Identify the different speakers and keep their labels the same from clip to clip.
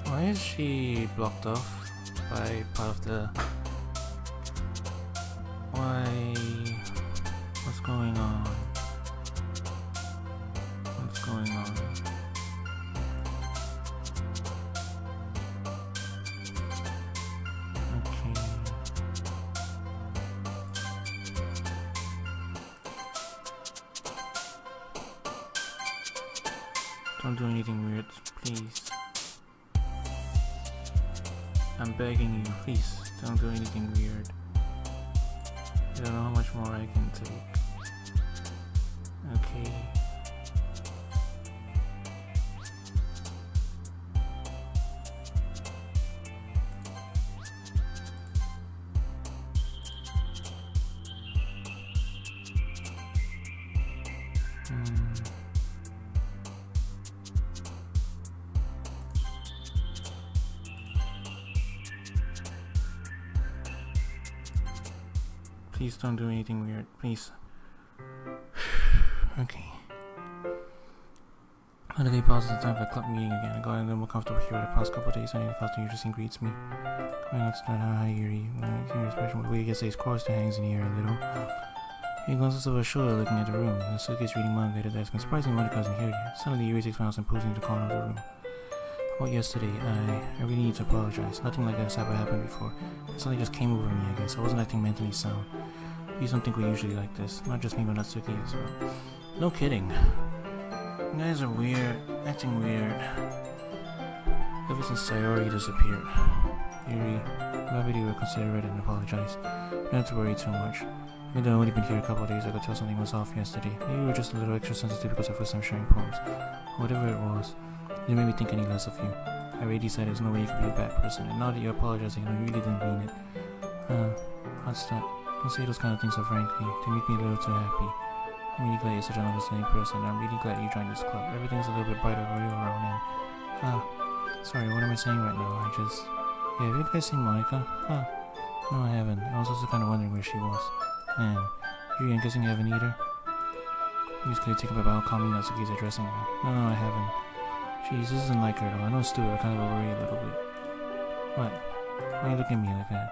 Speaker 1: Why is she blocked off by part of the... Why... What's going on? What's going on? Okay. Don't do anything weird, please. I'm begging you, please, don't do anything weird. I don't know how much more I can take. Okay. Please don't do anything weird, please. Okay. On the day passes, it's time for a club meeting again. I got a little more comfortable here the past couple of days. I need the class to usually greets me. Going out to start how eerie. When I hear his expression, where he gets his core still hangs in the air a little. He glances over his shoulder, looking at the room. The suitcase reading manga at his desk, and surprisingly, Monica isn't here yet. Suddenly, Yuri takes my house and pulls into the corner of the room. About yesterday, I really need to apologize. Nothing like this ever happened before. It suddenly just came over me, I guess. I wasn't acting mentally sound. Please don't think we're usually like this. Not just me, but Natsuki as well. No kidding. You guys are weird. Acting weird. Ever since Sayori disappeared. Yuri, I'm happy you would consider it and apologize. You don't have to worry too much. Even though I've only been here a couple of days, I could tell something was off yesterday. Maybe you were just a little extra sensitive because of first time sharing poems. Whatever it was, it didn't make me think any less of you. I already decided there's no way you could be a bad person, and now that you're apologizing, I know you really didn't mean it. What's that? Don't say those kind of things so frankly. They make me a little too happy. I'm really glad you're such an understanding person, and I'm really glad you joined this club. Everything's a little bit brighter for you around and... sorry, what am I saying right now? Yeah, have you guys seen Monica? No, I haven't. I was also kind of wondering where she was. Man, Yuri, I'm guessing you haven't either? You just could take up about how calmly Natsuki's addressing me. No, I haven't. Jeez, this isn't like her though. I know it's stupid, I kind of worry a little bit. What? Why are you looking at me like that?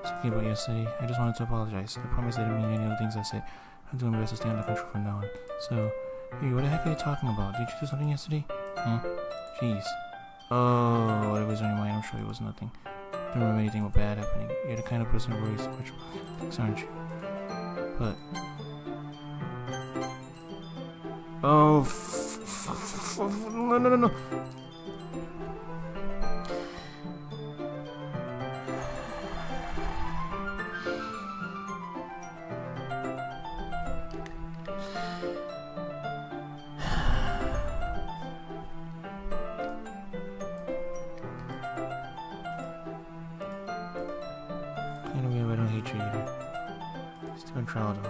Speaker 1: Speaking about yesterday, I just wanted to apologize. I promise I didn't mean any of the things I said. I'm doing my best to stay under control from now on. So, Yuri, what the heck are you talking about? Did you do something yesterday? Jeez. Oh, whatever was on your mind, I'm sure it was nothing. Don't remember anything bad happening. You're the kind of person who worries much about things, aren't you? But... Oh, no. Anyway, I don't hate you either. Still in trial though.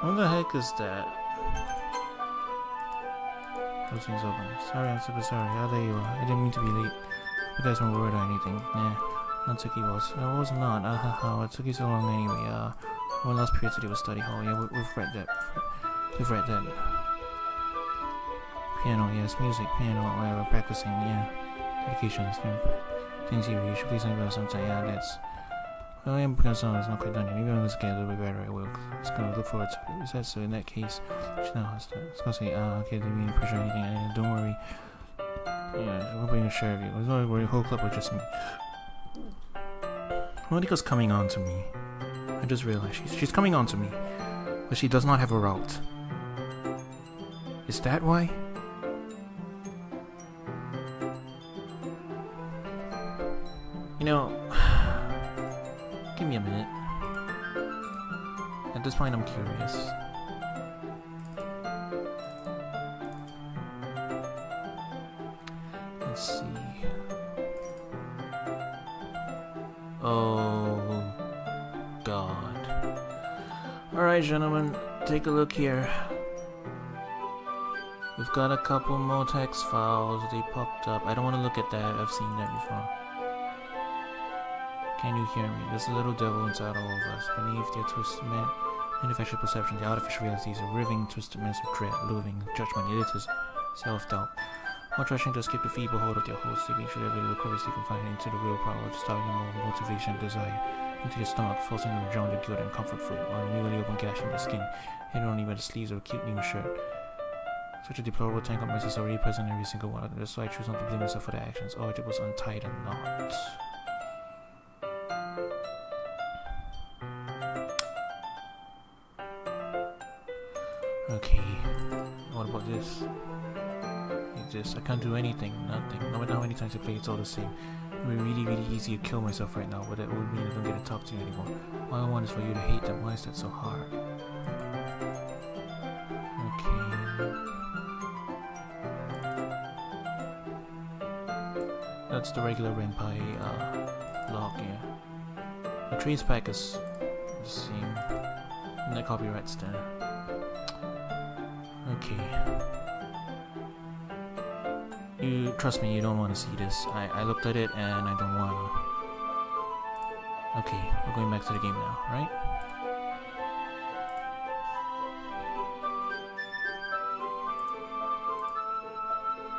Speaker 1: What the heck is that? Those things open. Sorry, I'm super sorry. There you are. I didn't mean to be late. You guys weren't worried or anything. Nah, Natsuki was. I was not. It took you so long anyway. One last period today was study hall. Yeah, we've read that. We've read that. Piano, yes. Music, piano, whatever. Practicing, yeah. Dedication is things you should please think about sometime. Yeah, that's... Well, yeah, because it's not quite done yet. Maybe I'm gonna get a little bit better. I will. It's gonna look forward to it. Is that so? In that case, she now has to. It's gonna say, okay, didn't mean to pressure anything. Don't worry. Yeah, we're being sure of you. Don't worry, the whole club was just me. Monika's coming on to me. I just realized she's coming on to me, but she does not have a route. Is that why? You know. Give me a minute. At this point, I'm curious. Let's see. Oh, God. Alright, gentlemen, take a look here. We've got a couple more text files. They popped up. I don't want to look at that. I've seen that before. Can you hear me? There's a little devil inside all of us. Beneath their twisted manufactured perception, the artificial reality is a riving, twisted mess of dread, loathing, judgment, elitism, self-doubt. While rushing to escape the feeble hold of their host, they through every little crevice they can find into the willpower, starting them all motivation and desire, into their stomach, forcing them to drown their guilt and comfort food, or a newly open gash in their skin, hidden only by the sleeves of a cute new shirt. Such a deplorable tank of mess is already present in every single one of them. That's why I choose not to blame myself for their actions. All I did was untie the knot. Okay, what about this? I can't do anything, nothing. No matter how many times I play, it's all the same. It would be really, really easy to kill myself right now, but that would mean I don't get to talk to you anymore. All I want is for you to hate them. Why is that so hard? Okay. That's the regular Renpai log, yeah. The trace pack is the same. And the copyright's there. Okay. You trust me, you don't want to see this. I looked at it and I don't want to. Okay, we're going back to the game now, right?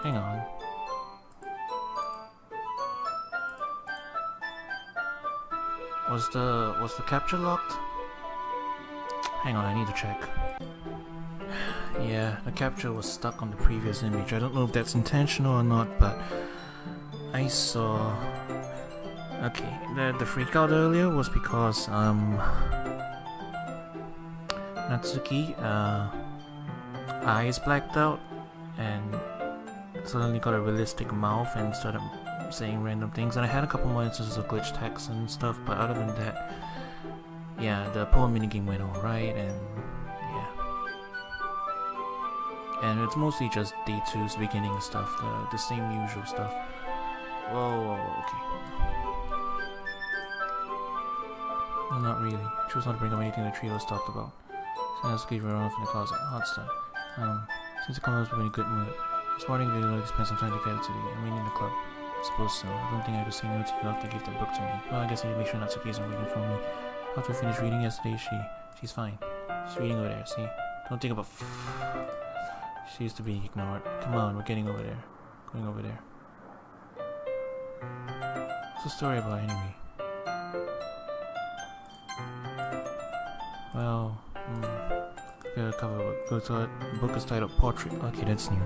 Speaker 1: Hang on. Was the capture locked? Hang on, I need to check. Yeah, the capture was stuck on the previous image. I don't know if that's intentional or not, but I saw... Okay, the freak out earlier was because Natsuki eyes blacked out and suddenly got a realistic mouth and started saying random things, and I had a couple more instances of glitch text and stuff, but other than that, yeah, the poem minigame went alright, and and it's mostly just day 2's beginning stuff, the same usual stuff. Whoa, okay. No, not really. I chose not to bring up anything the trios talked about. So let's leave her off in the closet. Hot stuff. Since the colors were in a good mood, I was wondering if you'd like to spend some time together today. I mean, in the club. I suppose so. I don't think I could say no to you after you gave that book to me. Well, I guess I need to make sure Natsuki isn't waiting for me. After I finished reading yesterday, she's fine. She's reading over there, see? Don't think about... She used to be ignored. Come on, we're getting over there. Going over there. What's the story about anyway? Well, the cover go to it. The book is titled Portrait. Okay, that's new.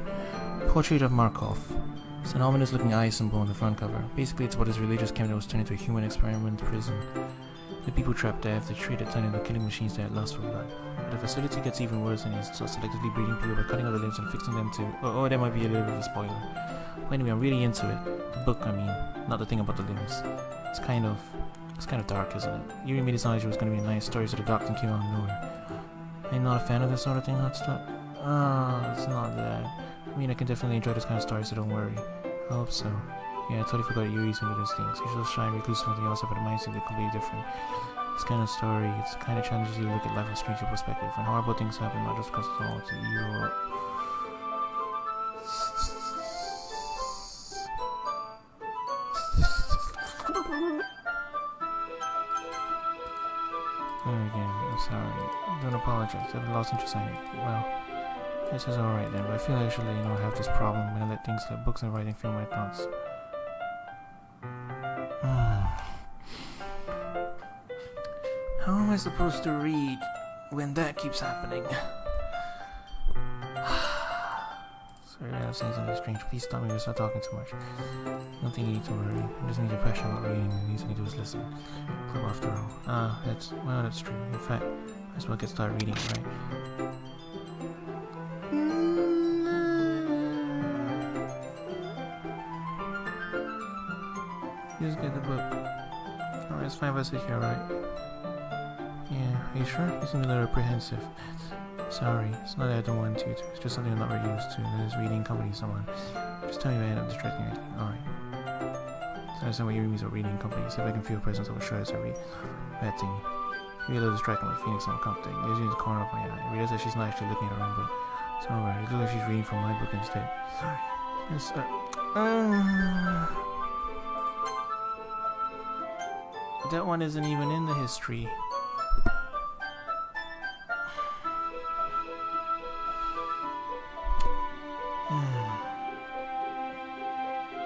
Speaker 1: Portrait of Markov. It's an ominous looking eye symbol on the front cover. Basically, it's what his religious camp that was turned into a human experiment prison. The people trapped there have to treat it turned into killing machines that lust for blood. But the facility gets even worse and he starts selectively breeding people by cutting off the limbs and fixing them to... Oh, that might be a little bit of a spoiler. But anyway, I'm really into it. The book, I mean, not the thing about the limbs. It's kind of dark, isn't it? You really made it sound like it was going to be a nice story, so the doctor came out of nowhere. I'm not a fan of this sort of thing, hot stuff. It's not that. I mean, I can definitely enjoy this kind of story, so don't worry. I hope so. Yeah, I totally forgot Yuri's into these things. She's so shy and reclusive from the outside, but the mind's completely different. This kind of story, it's kind of challenges you to look at life from a stranger perspective. And horrible things happen, not just because it's all to evil. Again, I'm sorry. Don't apologize. I've lost interest in it. Well, this is alright then, but I feel like I should let you know I have this problem when I let things like books and writing fill my thoughts. How am I supposed to read when that keeps happening? Sorry, I was saying something strange. Please stop me if I start talking too much. I don't think you need to worry. I just need your pressure about reading. The least I can do is listen. Club after all. That's true. In fact, I as well get started reading, right? Just get the book. Alright, it's fine if I sit here, right? Yeah, are you sure? You seem a little apprehensive. Sorry, it's not that I don't want to, it's just something I'm not very used to. That is reading company someone. Just tell me if I end up distracting anything. Alright. So I understand what you mean about reading company. See if I can feel a presence of a show as I read. Bad thing. Maybe a little distracting by feeling so uncomfortable. There's in the corner of my eye. I realize that she's not actually looking at her own book. It's alright. It looks like she's reading from my book instead. Sorry. Yes, That one isn't even in the history.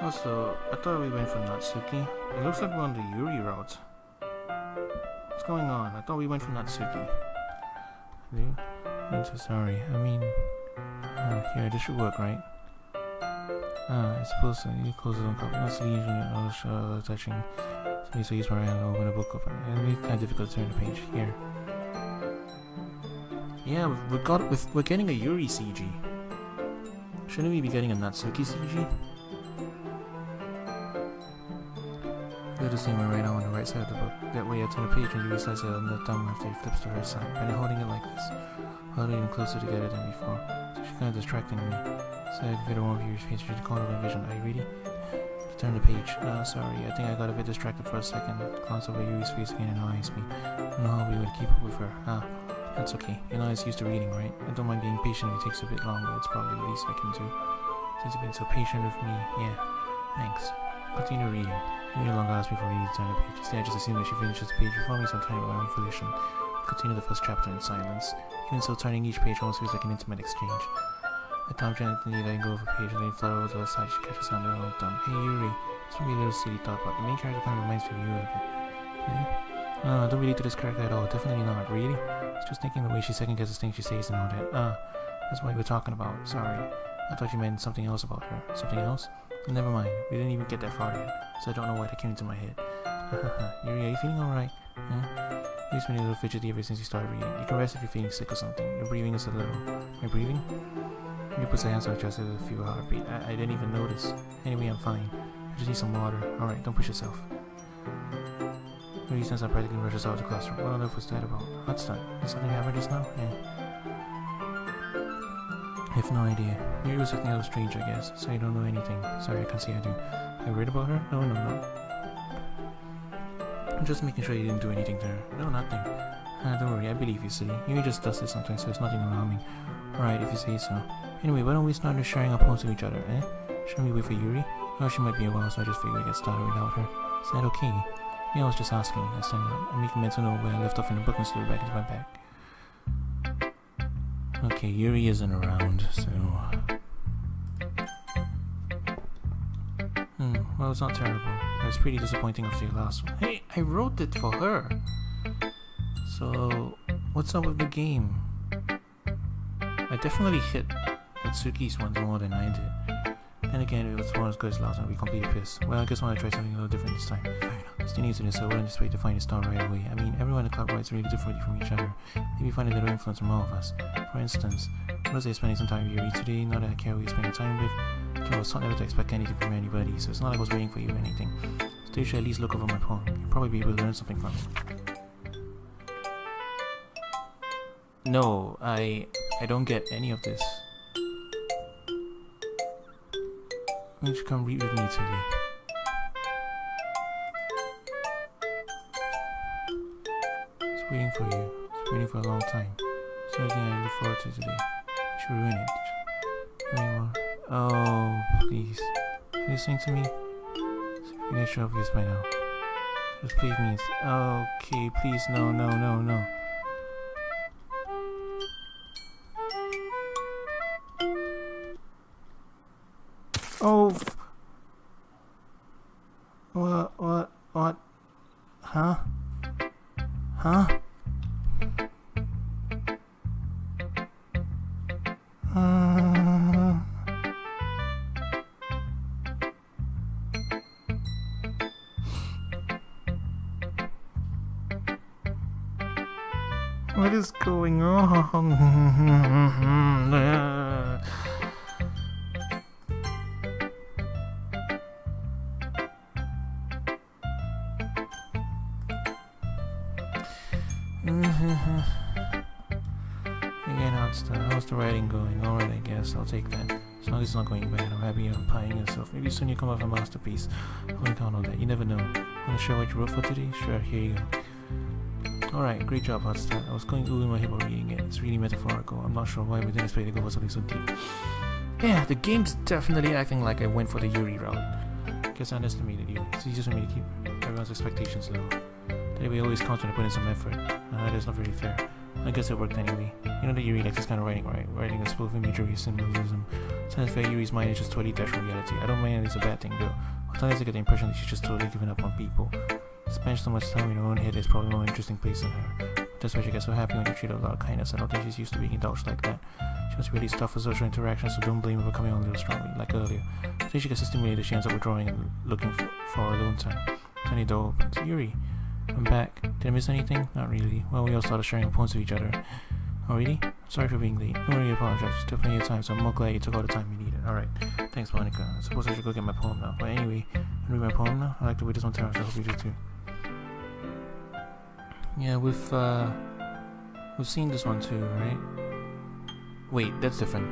Speaker 1: Also, I thought we went for Natsuki. It looks like we're on the Yuri route. What's going on? I thought we went for Natsuki. I'm so sorry. I mean, here, this should work, right? It's supposed to. You close it on copy. Once the lesion touching. So use my hand to open a book open. It'll be kind of difficult to turn the page. Here. Yeah, we're getting a Yuri CG. Shouldn't we be getting a Natsuki CG? Do the same way right now on the right side of the book. That way I turn the page and Yuri slides it on the thumb after he flips to her side. By holding it like this. Holding it closer together than before. So she's kind of distracting me. So I activated one of Yuri's face. She's calling my vision. Are you ready? Turn the page. Sorry, I think I got a bit distracted for a second. Glanced over Yuri's face again and eyes me. I don't know how we would keep up with her. That's okay. You know, it's used to reading, right? I don't mind being patient if it takes a bit longer. It's probably the least I can do. Since you've been so patient with me, yeah. Thanks. Continue reading. You no longer ask me for reading to turn the page. Instead, I just assume that she finishes the page before me, so I'm turning my own volition. Continue the first chapter in silence. Even so, turning each page almost feels like an intimate exchange. I thumb gently letting go of a page and then flutter over to the side. She catches on her own thumb. Hey Yuri, this would be a little silly thought, but the main character kind of reminds me of you a bit. Yeah? No, don't relate to this character at all. Definitely not. Really? It's just thinking the way she second guesses things she says and all that. That's what we were talking about. Sorry. I thought you meant something else about her. Something else? Never mind. We didn't even get that far yet, so I don't know why that came into my head. Yuri, are you feeling alright? You've been a little fidgety ever since you started reading. You can rest if you're feeling sick or something. Your breathing is a little... My breathing? He puts her hands on her chest with a few heartbeat. I didn't even notice. Anyway, I'm fine. I just need some water. Alright, don't push yourself. Yuri stands up practically and rushes out of the classroom. What on earth was that about? What's that? Did something happen just now? Yeah. I have no idea. Yuri was acting a little strange, I guess. So you don't know anything. Sorry, I can't say I do. Are you worried about her? No. I'm just making sure you didn't do anything to her. No, nothing. Don't worry, I believe you, silly. Yuri just does this sometimes, so it's nothing alarming. Alright, if you say so. Anyway, why don't we start sharing our poems to each other, eh? Shouldn't we wait for Yuri? Oh, she might be a while, so I just figured I'd get started without her. Is that okay? Yeah, I was just asking. I stand up. I'm making mental note where I left off in the book and slid back into my bag. Okay, Yuri isn't around, so... well, it's not terrible. But it's pretty disappointing after the last one. Hey, I wrote it for her! So, what's up with the game? I definitely hit Natsuki's ones more than I did. And again, if it's one as good as last one, I'd be completely pissed. Well, I guess I want to try something a little different this time. Still new to this, so I wouldn't anticipate to find a star right away. I mean, everyone in the club writes really differently from each other. Maybe find a little influence from all of us. For instance, Rose is spending some time with Yuri today, not that I care who you're spending time with. I was taught never to expect anything from anybody, so it's not like I was waiting for you or anything. So you should at least look over my poem. You'll probably be able to learn something from it. No, I don't get any of this. Why don't you come read with me today? It's waiting for you. It's waiting for a long time. It's something I look forward to today. You should ruin it. Anymore. Oh, please. Are you listening to me? You can show obvious by now. Just believe me. Okay, please, no. Oh, what? Huh? What is going on? How's the writing going? Alright, I guess. I'll take that. As long as it's not going bad, I'm happy you're applying yourself. Maybe soon you come up with a masterpiece. Holding count on that. You never know. Want to share what you wrote for today? Sure, here you go. Alright, great job, Hotstar. I was going ooh in my head while reading it. It's really metaphorical. I'm not sure why we didn't expect to go for something so deep. Yeah, the game's definitely acting like I went for the Yuri route. Guess I underestimated you. It's easier for me to keep everyone's expectations low. Anyway, always counts when I put in some effort. That's not very fair. I guess it worked anyway. You know that Yuri likes this kind of writing, right? Writing a spoof imagery symbolism. Sounds fair, Yuri's mind is just totally detached from reality. I don't mind it's a bad thing though. Sometimes I get the impression that she's just totally given up on people. Spends so much time in her own head, there's probably no interesting place in her. That's why she gets so happy when you treat her with a lot of kindness. I don't think she's used to being indulged like that. She must be really tough for social interactions, so don't blame her for coming on a little strongly, like earlier. I think she gets so stimulated she ends up withdrawing and looking for her alone time. Tiny door opens. Yuri, I'm back. Did I miss anything? Not really. Well, we all started sharing poems with each other. Oh, really? I'm sorry for being late. Don't really apologize. You took plenty of time, so I'm more glad you took all the time you needed. Alright. Thanks, Monica. I suppose I should go get my poem now. But anyway, you read my poem now? I like the way this one turns, so I hope you do too. Yeah, we've seen this one too, right? Wait, that's different.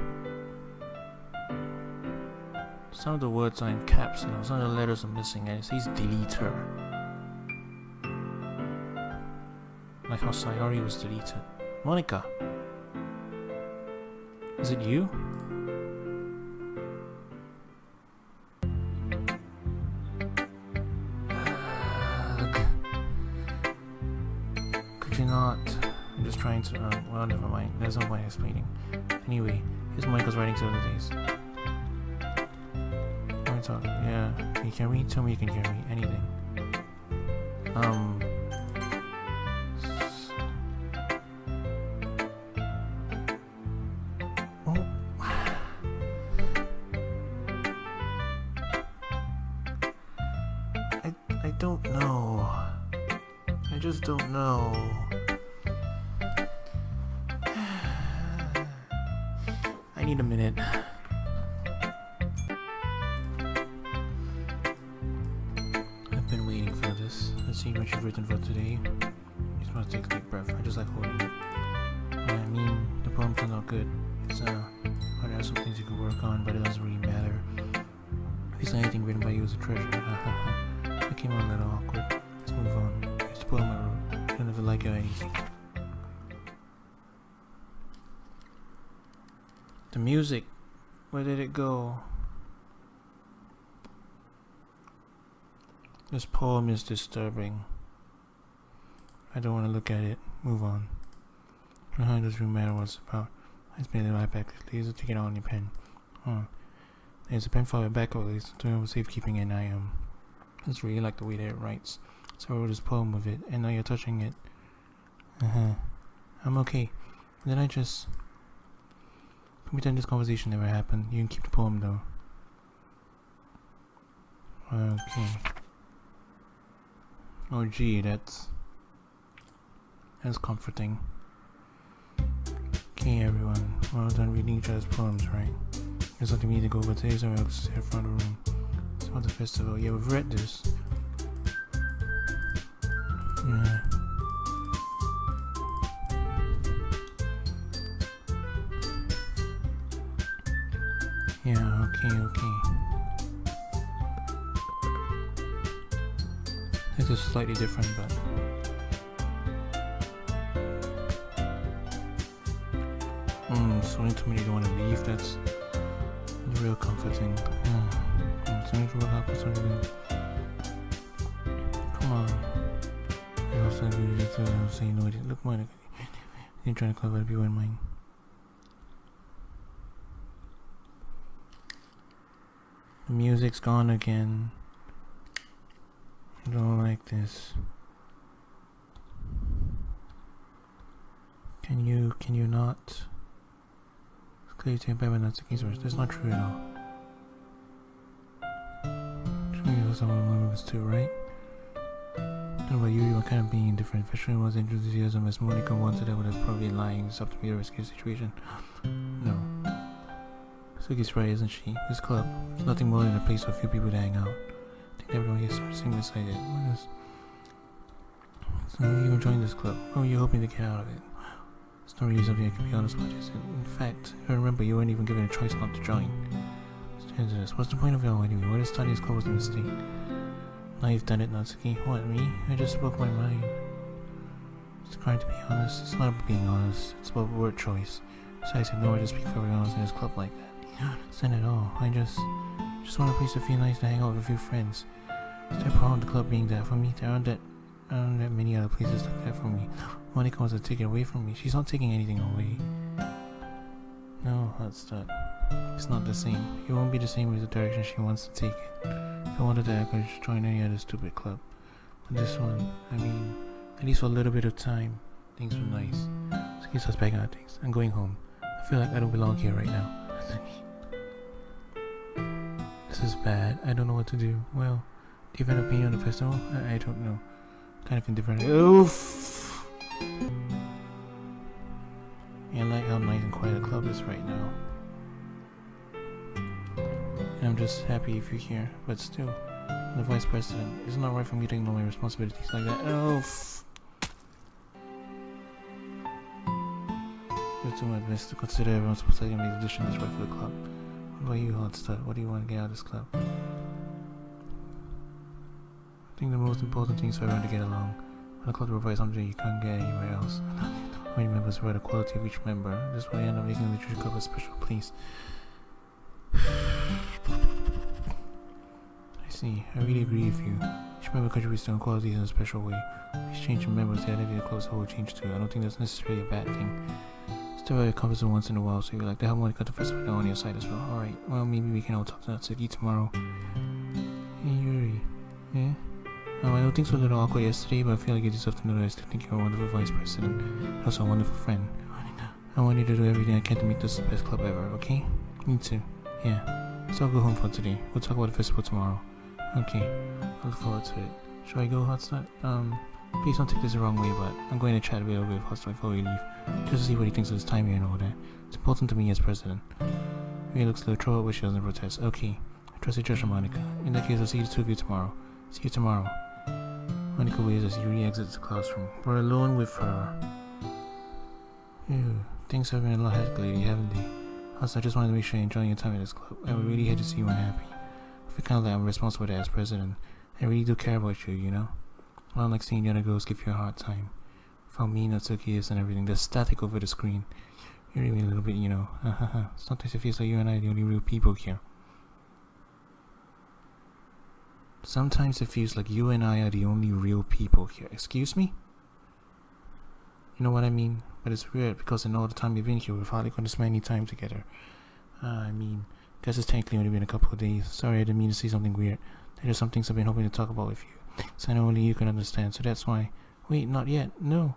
Speaker 1: Some of the words are in caps, some of the letters are missing, and it says deleter. Like how Sayori was deleted. Monica! Is it you? Could you not? I'm just trying to, well, never mind. There's no point explaining. Anyway, here's Monica's writing to other days. Yeah, can you hear me? Tell me you can hear me. Anything. I don't know. I just don't know. I need a minute. I've been waiting for this. Let's see what you've written for today. You just want to take a deep breath. I just like holding it. I mean, the poem turned out good. It's there are some things you could work on, but it doesn't really matter. At least anything written by you is a treasure. That came out a little awkward. Let's move on. Here's the poem I wrote. I don't ever like it or anything. The music. Where did it go? This poem is disturbing. I don't want to look at it. Move on. It doesn't really matter what it's about. I spent the iPad quickly. Take it out on your pen. There's a pen file back of this. Doing safekeeping, and I just really like the way that it writes. So I wrote this poem with it, and now you're touching it. I'm okay. And then I just pretend this conversation never happened. You can keep the poem though. Okay. Oh gee, that's comforting. Okay everyone, well done reading each other's poems, right? There's something we need to go over today, so I'll sit in front of the room. It's about the festival. Yeah, we've read this. Yeah. Yeah, okay. This is slightly different, but so too many don't want to leave. That's real comforting. So much work happens to me. Come on. I also agree with saying no. Look, Monica, you're trying to cover the people in mind. The music's gone again. I don't like this. Can you not? Clearly taken by Natsuki's words. That's not true at all. Sure you also want to this too, right? I don't know about you were kind of being indifferent. If Ashwin was enthusiasm as Monica wanted, I would have probably been lying. It's up to me to rescue the situation. No. Sugi's right, isn't she? This club is nothing more than a place for a few people to hang out. I think everyone here started singing beside it. What is... So you joined this club. Oh, you're hoping to get out of it. It's not really something I can be honest about, is it? In fact, if I remember, you weren't even given a choice not to join. Stand to this. What's the point of it all anyway? What if starting this club was a mistake? Now you've done it, Natsuki. What, me? I just spoke my mind. It's trying to be honest. It's not about being honest. It's about word choice. Besides, I know I just speak very honest in this club like that. It's not at all. Just want a place to feel nice to hang out with a few friends. Is there a problem with the club being that for me? There aren't that many other places like that for me. Monica wants to take it away from me. She's not taking anything away. No, that's that. It's not the same. It won't be the same as the direction she wants to take it. If I wanted to, I could just join any other stupid club. But this one, I mean, at least for a little bit of time, things were nice. So keep us back out things. I'm going home. I feel like I don't belong here right now. This is bad. I don't know what to do. Well, do you have an opinion on the festival? I don't know. Kind of indifferent. Oof! Yeah, I like how nice and quiet the club is right now. And I'm just happy if you're here, but still, I'm the vice president. It's not right for me to ignore my responsibilities like that. Oof! I'll do my best to consider everyone's perspective and make the decision that's right for the club. What about you, hot stuff? What do you want to get out of this club? I think the most important thing is for everyone to get along. When a club provides something you can't get anywhere else. How many members were the quality of each member? This way I end up making the literature club a special place. I see. I really agree with you. Each member contributes to their qualities in a special way. Exchange of members, the identity of the club as a whole change too. I don't think that's necessarily a bad thing. Still very comfortable once in a while, so if you like to have Monica the festival on your side as well. Alright, well maybe we can all talk to that city tomorrow. Hey Yuri. Yeah? I know things were a little awkward yesterday, but I feel like you deserve to know that I still think you're a wonderful vice president and also a wonderful friend. I want you to do everything I can to make this the best club ever, okay? Me too. Yeah. So I'll go home for today. We'll talk about the festival tomorrow. Okay. I look forward to it. Should I go, Hotstart? Please don't take this the wrong way, but I'm going to chat a little bit with Hotstart before we leave. Just to see what he thinks of his time here and all that. It's important to me as president. He looks a little troubled, but she doesn't protest. Okay. I trust your judgment, Monica. In that case, I'll see the two of you tomorrow. See you tomorrow. Monica waves as Yuri exits the classroom. We're alone with her. Ew, things have been a lot hectic lately, haven't they? Also, I just wanted to make sure you're enjoying your time at this club. I would really hate to see you unhappy. I feel kind of like I'm responsible for that as president. I really do care about you, you know? I don't like seeing the other girls give you a hard time. How mean Natsuki is and everything. They're static over the screen. You're even a little bit, you know. Sometimes it feels like you and I are the only real people here. Sometimes it feels like you and I are the only real people here. Excuse me? You know what I mean? But it's weird because in all the time we've been here, we've hardly going to spend any time together. I mean, guess it's technically only been a couple of days. Sorry, I didn't mean to say something weird. There are some things I've been hoping to talk about with you. So I know only you can understand, so that's why. Wait, not yet. No.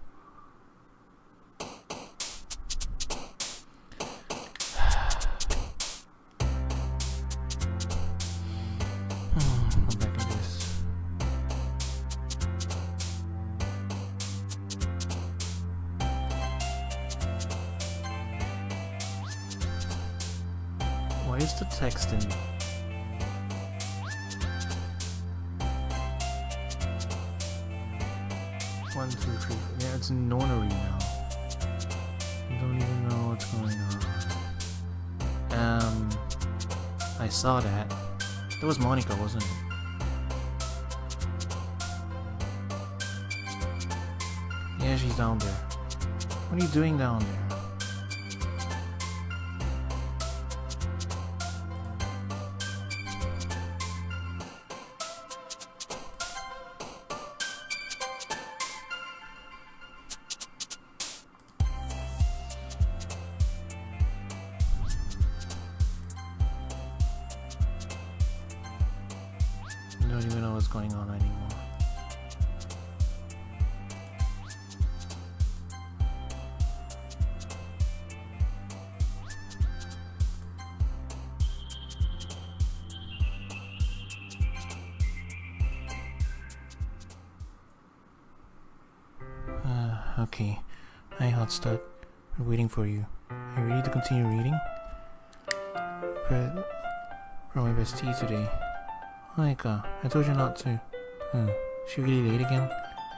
Speaker 1: I'm back in this. Why is the text in? 1, 2, 3, 4. Yeah, it's in Nonary now. I don't even know what's going on. I saw that. That was Monica, wasn't it? Yeah, she's down there. What are you doing down there? I don't even know what's going on anymore. Okay. Hi, Hotstart. We're waiting for you. Are you ready to continue reading? Brought my best tea today. Monica, I told you not to. She really late again?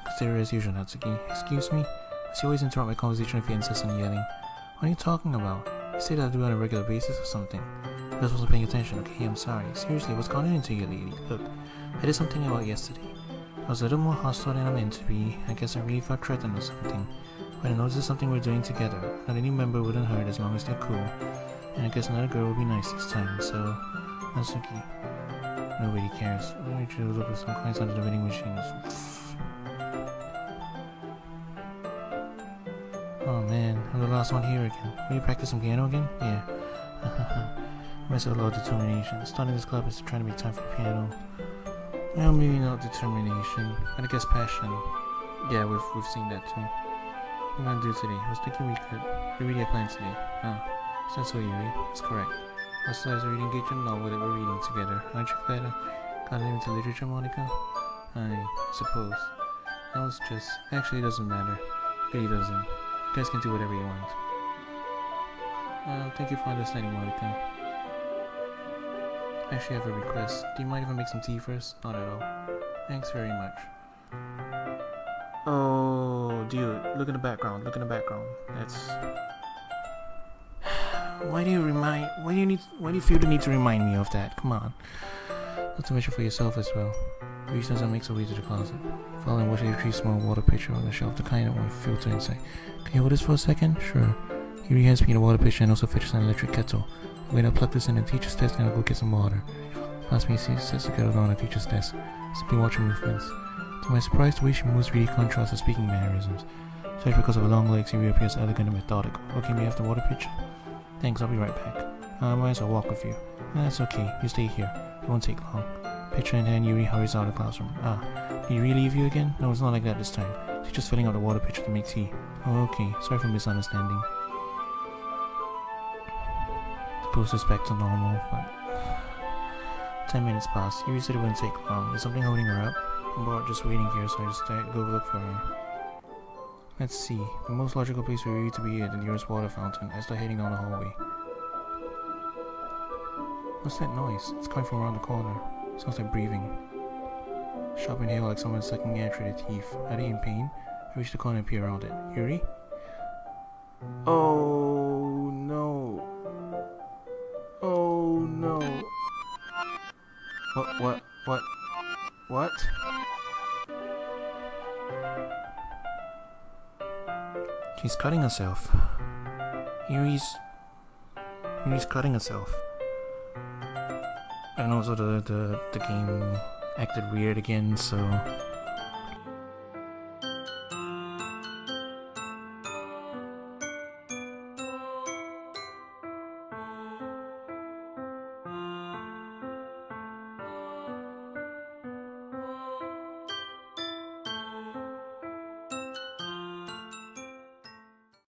Speaker 1: Consider as usual, Natsuki. Excuse me? She always interrupt my conversation if you insist on yelling. What are you talking about? You say that I do it on a regular basis or something. I just wasn't paying attention, okay? I'm sorry. Seriously, what's gone into you lately? Look, I did something about yesterday. I was a little more hostile than I meant to be. I guess I really felt threatened or something. But I noticed it's something we're doing together. Not any member wouldn't hurt as long as they're cool. And I guess another girl would be nice this time, so... Natsuki. Nobody cares. Why don't you look at some coins under the vending machines? Oh man, I'm the last one here again. Will you practice some piano again? Yeah. Mess with a lot of determination. Starting this club is trying to make time for piano. Well, maybe not determination. I guess passion. Yeah, we've seen that too. What am I gonna do today? I was thinking we could read a plan today. Oh, is that so, Yuri? That's correct. Us guys are reading engaged in a novel that we're reading together. Aren't you glad I got into literature, Monica? I suppose. That was just... Actually, it doesn't matter. It really doesn't. You guys can do whatever you want. Thank you for understanding, Monica. I actually have a request. Do you mind if I make some tea first? Not at all. Thanks very much. Oh, dude, look in the background. Look in the background. That's... Why do you feel the need to remind me of that? Come on. Not to mention for yourself as well. Reach doesn't make her way to the closet. Following what a small water pitcher on the shelf, the kind that won't filter inside. Can you hold this for a second? Sure. Yuri hands me the water pitcher and also fetches an electric kettle. Wait, I'll plug this in the teacher's desk and I'll go get some water. Pass me a seat, sets the kettle on the teacher's desk. Simply watching movements. To my surprise, the way she moves really contrasts her speaking mannerisms. Such because of her long legs, Yuri appears elegant and methodical. Okay, may I have the water pitcher? Thanks, I'll be right back. I might as well walk with you. That's okay, you stay here. It won't take long. Pitcher in hand, Yuri hurries out of the classroom. Did Yuri leave you again? No, it's not like that this time. She's just filling up the water pitcher to make tea. Oh, okay, sorry for misunderstanding. The poster's back to normal, but... 10 minutes pass. Yuri said it wouldn't take long. Is something holding her up? I'm bored just waiting here, so I just go look for her. Let's see. The most logical place for Yuri to be at the nearest water fountain. I start heading down the hallway. What's that noise? It's coming from around the corner. Sounds like breathing. Sharp inhale like someone sucking air through their teeth. Are they in pain? I reach the corner and peer around it. Yuri? Oh no. Oh no. What? She's cutting herself. Yuri's cutting herself. And also the game acted weird again, so